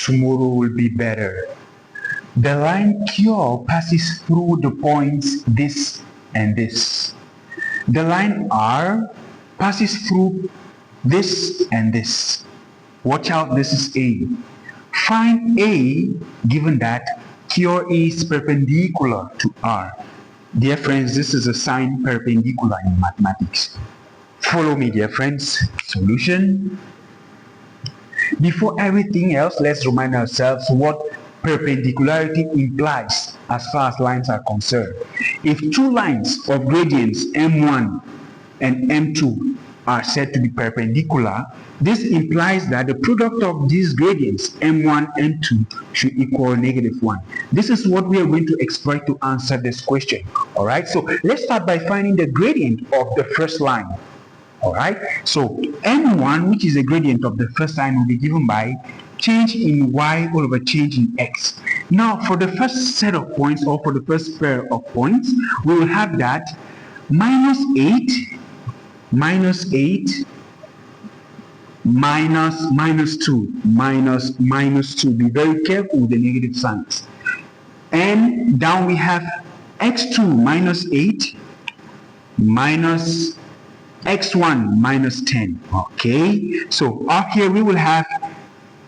Tomorrow will be better. The line Q passes through the points this and this. The line R passes through this and this. Watch out, this is A. Find A given that Q is perpendicular to R. Dear friends, this is a sign perpendicular in mathematics. Follow me, dear friends. Solution. Before everything else, let's remind ourselves what perpendicularity implies as far as lines are concerned. If two lines of gradients M1 and M2 are said to be perpendicular, this implies that the product of these gradients M1 and M2 should equal -1. This is what we are going to exploit to answer this question. Alright, so let's start by finding the gradient of the first line. Alright, so M1, which is the gradient of the first line, will be given by change in y over change in x. Now, for the first set of points, or for the first pair of points, we will have that minus 8 minus 2 minus 2. Be very careful with the negative signs. And down we have x2 minus 8 minus x1 minus 10. Okay, so up here we will have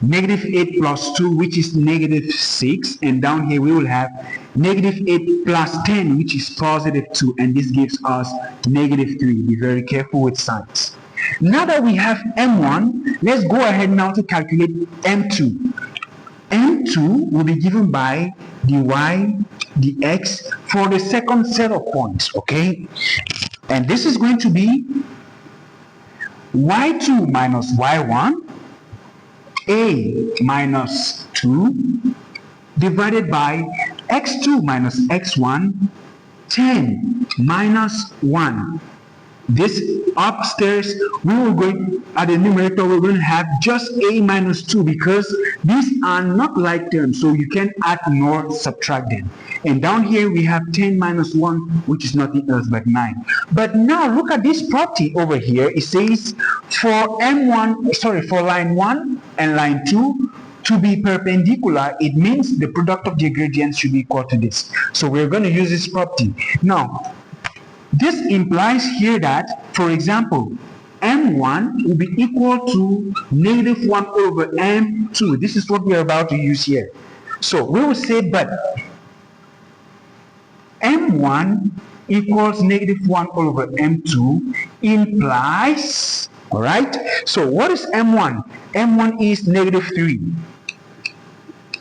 -8 plus 2, which is -6, and down here we will have -8 plus 10, which is +2, and this gives us -3. Be very careful with signs. Now that we have M1, let's go ahead now to calculate M2. M2 will be given by dy dx for the second set of points, okay? And this is going to be y2 minus y1, a minus 2, divided by x2 minus x1, 10 minus 1. This upstairs, we will go at the numerator, we're going to have just a minus 2 because these are not like terms, so you can add nor subtract them. And down here we have 10 minus 1, which is nothing else but 9. But now look at this property over here. It says for line 1 and line 2 to be perpendicular, it means the product of the gradients should be equal to this. So we're going to use this property. Now, this implies here that, for example, M1 will be equal to -1 over M2. This is what we are about to use here. So we will say, but M1 equals -1 over M2 implies, all right? So what is M1? M1 is -3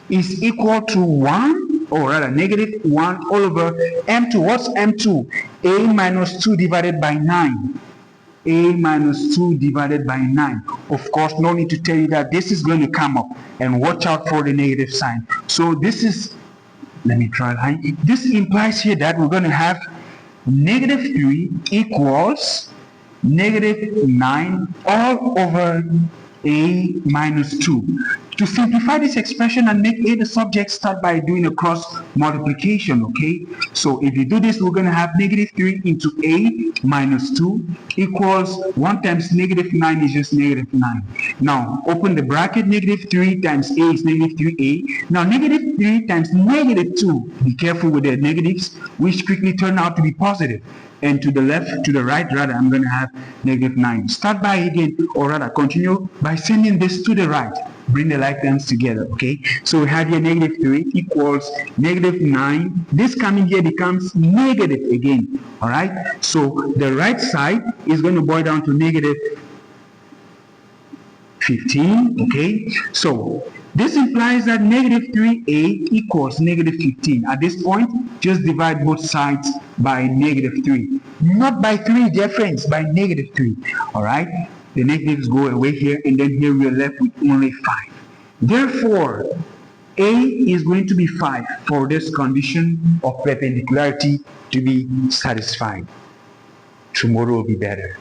is equal to 1, or rather -1 all over M2. What's M2? A minus 2 divided by 9. A minus 2 divided by 9. Of course, no need to tell you that this is going to come up, and watch out for the negative sign. So this is, let me try line. This implies here that we're going to have -3 equals -9 all over a minus 2. To simplify this expression and make a the subject, start by doing a cross multiplication, okay? So if you do this, we're going to have -3 into a minus 2 equals 1 times -9 is just -9. Now, open the bracket, -3 times a is -3a. Now, -3 times -2, be careful with the negatives, which quickly turn out to be positive. And to the left, to the right, rather, I'm going to have -9. Start by again, or rather, continue by sending this to the right. Bring the like terms together, okay? So we have here -3 equals -9. This coming here becomes negative again, all right? So the right side is going to boil down to -15, okay? So this implies that -3a equals -15. At this point, just divide both sides by -3. Not by 3, dear friends, by -3, all right? The negatives go away here, and then here we are left with only 5. Therefore, a is going to be 5 for this condition of perpendicularity to be satisfied. Tomorrow will be better.